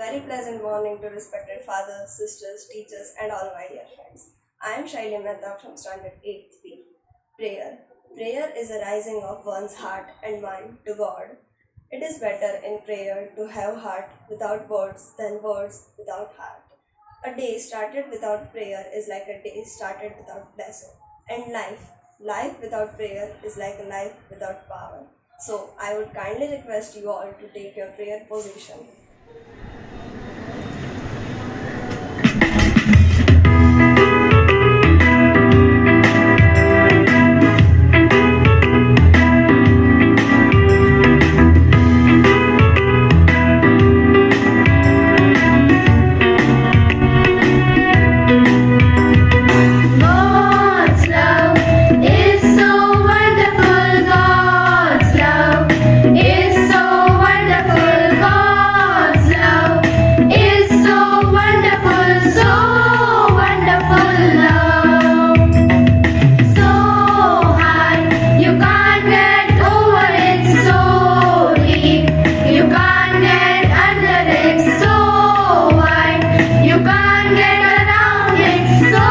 very pleasant morning to respected fathers, sisters, teachers, and all my dear friends. I am Shaili Mehta from Standard 8th B. Prayer. Prayer is a rising of one's heart and mind to God. It is better in prayer to have heart without words than words without heart. A day started without prayer is like a day started without blessing. And life without prayer is like a life without power. So I would kindly request you all to take your prayer position. God's love is so wonderful. God's love is so wonderful. God's love is so wonderful. So wonderful love. So high, you can't get over it. So deep, you can't get under it. So wide, you can't get around it. So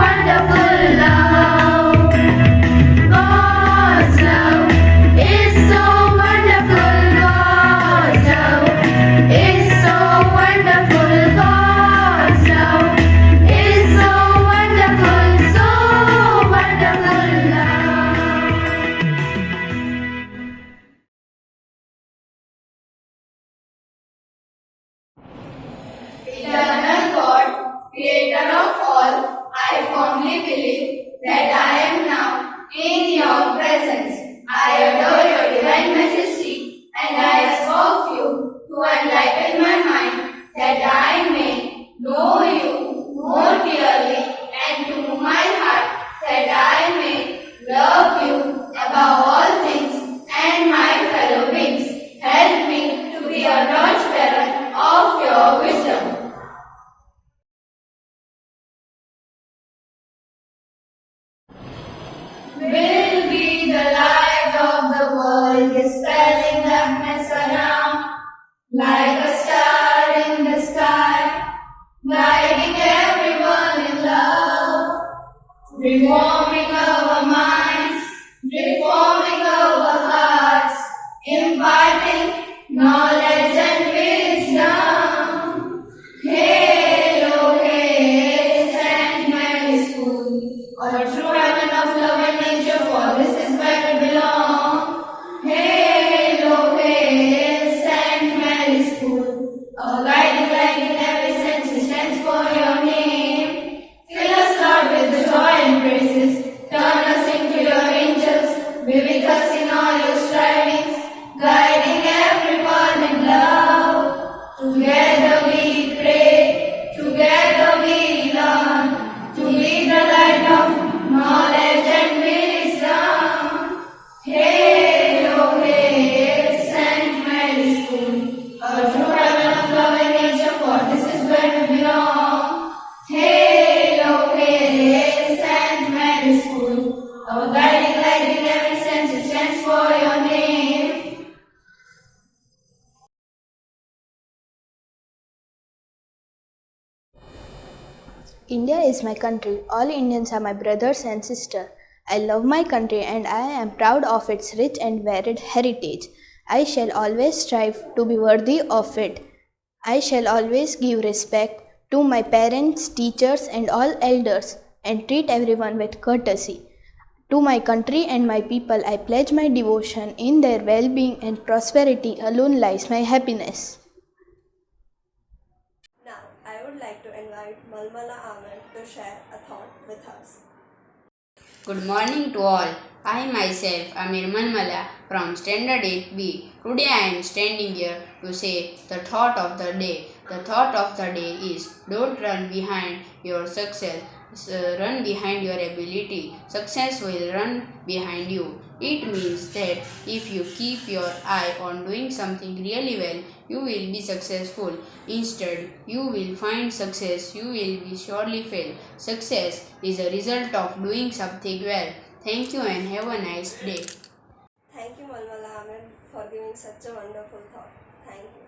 wonderful love. God's love is so wonderful. God's love is so wonderful. God's love is so wonderful. So wonderful love. Eternal God, Creator of all, I firmly believe that I am now in your presence. I adore your divine majesty and I ask of you to enlighten my mind that I may know you more clearly and to move my heart that I may love you above all things and my fellow beings. Help me to be a torchbearer of your wisdom. Will be the light of the world, dispelling darkness around, like a star in the sky, guiding everyone in love, reforming our minds, reforming our hearts, imparting knowledge and wisdom. Hail, hail, Saint Mary's School, or a true heaven of love and nature, for this is where we belong. Hail, hail, Saint Mary's School, our guiding light in every sense, we stands for your name. Fill us, Lord, with the joy and praises, turn us into your angels, be with us in all your strivings, guiding everyone in love. Together we pray, together we learn, to be the light of knowledge and wisdom. Hail, oh hail, Saint Mary's School, a true heaven of love and nature, for this is where we belong. Hail, oh hail, Saint Mary's School, our guiding light in every sense, it stands for your name. India is my country. All Indians are my brothers and sisters. I love my country and I am proud of its rich and varied heritage. I shall always strive to be worthy of it. I shall always give respect to my parents, teachers, and all elders, and treat everyone with courtesy. To my country and my people, I pledge my devotion. In their well being and prosperity alone lies my happiness. Now I would like to invite Malmala Ahmed to share a thought with us. Good morning to all. I myself am Manmala from Standard 8B. Today I am standing here to say the thought of the day. The thought of the day is, don't run behind your success, run behind your ability. Success will run behind you. It means that if you keep your eye on doing something really well, you will be successful. Instead, you will find success, you will be surely fail. Success is a result of doing something well. Thank you and have a nice day. Thank you, Malmala Ahmed, for giving such a wonderful thought. Thank you.